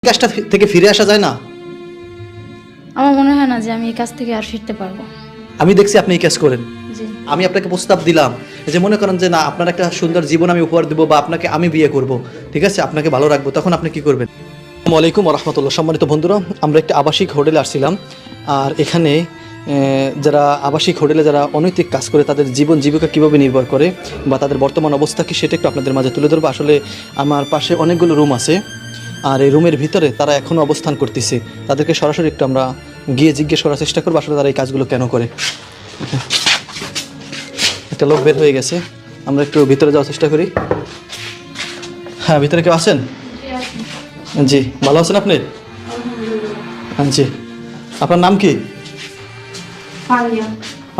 কাজটা থেকে ফিরে আসা যায় না? আমার মনে হয় না যে আমি এই কাজ থেকে আর ফিরতে পারবো। আমি দেখছি আপনি এই কাজ করেন। জি। আমি আপনাকে প্রস্তাব দিলাম যে মনে করেন যে না, আপনার একটা সুন্দর জীবন আমি উপহার দেবো বা আপনাকে আমি বিয়ে করব, ঠিক আছে, আপনাকে ভালো রাখবো, তখন আপনি কি করবেন? আসসালামু আলাইকুম রহমতুল্লাহ। সম্মানিত বন্ধুরা, আমরা একটা আবাসিক হোটেলে আসছিলাম, আর এখানে যারা আবাসিক হোটেলে যারা অনৈতিক কাজ করে তাদের জীবন জীবিকা কীভাবে নির্ভর করে বা তাদের বর্তমান অবস্থা কি সেটা একটু আপনাদের মাঝে তুলে ধরবো। আসলে আমার পাশে অনেকগুলো রুম আছে, আর এই রুমের ভিতরে তারা এখনও অবস্থান করতেছে। তাদেরকে সরাসরি একটু আমরা গিয়ে জিজ্ঞেস করার চেষ্টা করবো আসলে তারা এই কাজগুলো কেন করে। একটা লোক বের হয়ে গেছে, আমরা একটু ভিতরে যাওয়ার চেষ্টা করি। হ্যাঁ, ভিতরে কেউ আছেন? জি, ভালো আছেন আপনি? হ্যাঁ জি। আপনার নাম কি?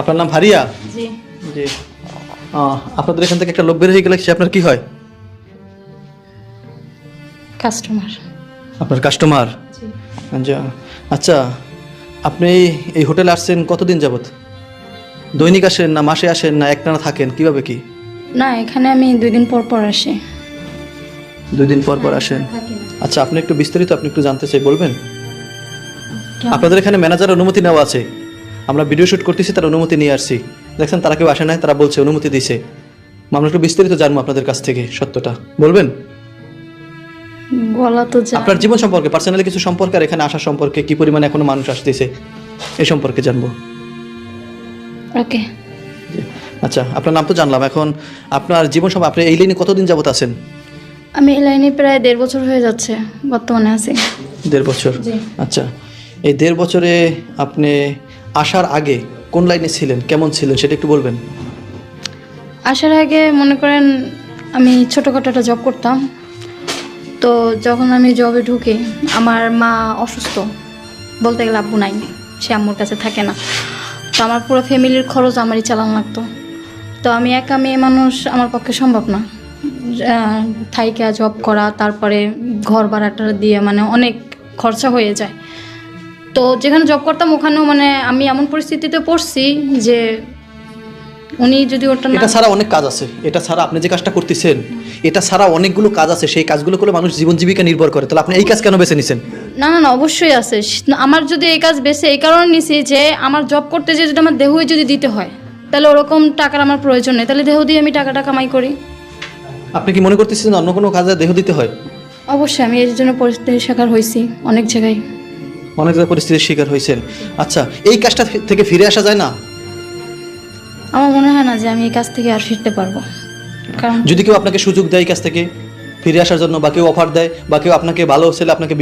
আপনার নাম ফারিয়া? জি। জি। আপনাদের এখান থেকে একটা লোক বের হয়ে গেলে সে আপনার কি হয়? কাস্টমার। আপনার কাস্টমার? জি। আচ্ছা, আপনি এই হোটেলে আসছেন কতদিন যাবত? দৈনিক আসেন না মাসে আসেন না একটানা থাকেন, কিভাবে কি? না, এখানে আমি 2 দিন পর পর আসি। 2 দিন পর পর আসেন? থাকি না। আচ্ছা, আপনি একটু বিস্তারিত আপনি একটু জানতে চাই, বলবেন? কেমন? আপনাদের এখানে ম্যানেজারের অনুমতি নেওয়া আছে, আমরা ভিডিও শুট করতেছি, তার অনুমতি নিয়ে আসছি। দেখছেন তারা কেউ আসে নাই, তারা বলছে অনুমতি দিয়েছে। আমরা একটু বিস্তারিত জানবো আপনাদের কাছ থেকে, সত্যটা বলবেন? বলা তো যায়। আপনার জীবন সম্পর্কে, পার্সোনালি কিছু সম্পর্কে, আর এখানে আসা সম্পর্কে, কি পরিমাণে এখনো মানুষ আসতেছে এই সম্পর্কে জানবো। ওকে। আচ্ছা, আপনার নাম তো জানলাম, এখন আপনার জীবন সম্পর্কে, আপনি এই লাইনে কতদিন যাবত আছেন? আমি এই লাইনে প্রায় 1.5 বছর হয়ে যাচ্ছে, বর্তমানে আছি। 1.5 বছর? জি। আচ্ছা, এই 1.5 বছরে আপনি আসার আগে কোন লাইনে ছিলেন, কেমন ছিলেন সেটা একটু বলবেন? আসার আগে মনে করেন আমি ছোটোখাটো একটা জব করতাম। তো যখন আমি জবে ঢুকি, আমার মা অসুস্থ, বলতে গেলে আব্বু নাই, সে আম্মুর কাছে থাকে না। তো আমার পুরো ফ্যামিলির খরচ আমারই চালানো লাগতো। তো আমি একা মেয়ে মানুষ, আমার পক্ষে সম্ভব না থাইকা জব করা, তারপরে ঘর ভাড়াটা দিয়ে মানে অনেক খরচা হয়ে যায়। তো যেখানে জব করতাম ওখানেও মানে আমি এমন পরিস্থিতিতে পড়ছি যে উনি যদি ওটা না, এটা ছাড়া অনেক কাজ আছে, এটা ছাড়া আপনি যে কাজটা করতেছেন এটা ছাড়া অনেকগুলো কাজ আছে, সেই কাজগুলো করে মানুষ জীবন জীবিকা নির্ভর করে। তাহলে আপনি এই কাজ কেন বেছে নিছেন? না না না, অবশ্যই আছে। আমার যদি এই কাজ বেছে এই কারণে নিছি যে আমার জব করতে যে যদি আমার দেহই যদি দিতে হয়, তাহলে ওরকম টাকার আমার প্রয়োজন নেই, তাহলে দেহ দিয়ে আমি টাকাটা কামাই করি। আপনি কি মনে করতেছেন অন্য কোনো কাজে দেহ দিতে হয়? অবশ্যই আমি এর জন্য পরিস্থিতির শিকার হয়েছি অনেক জায়গায়। অনেক জায়গায় পরিস্থিতির শিকার হয়েছেন। আচ্ছা, এই কাজটা থেকে ফিরে আসা যায় না? আমার মনে হয় না যে আমি এই কাজ থেকে আর ফিরতে পারবো, কারণ যদি কেউ আপনাকে সুযোগ দেয় এই কাজ থেকে ফিরে আসার জন্য, বা কেউ অফার দেয়, বা কেউ আপনাকে ভালো ছেলে আপনাকে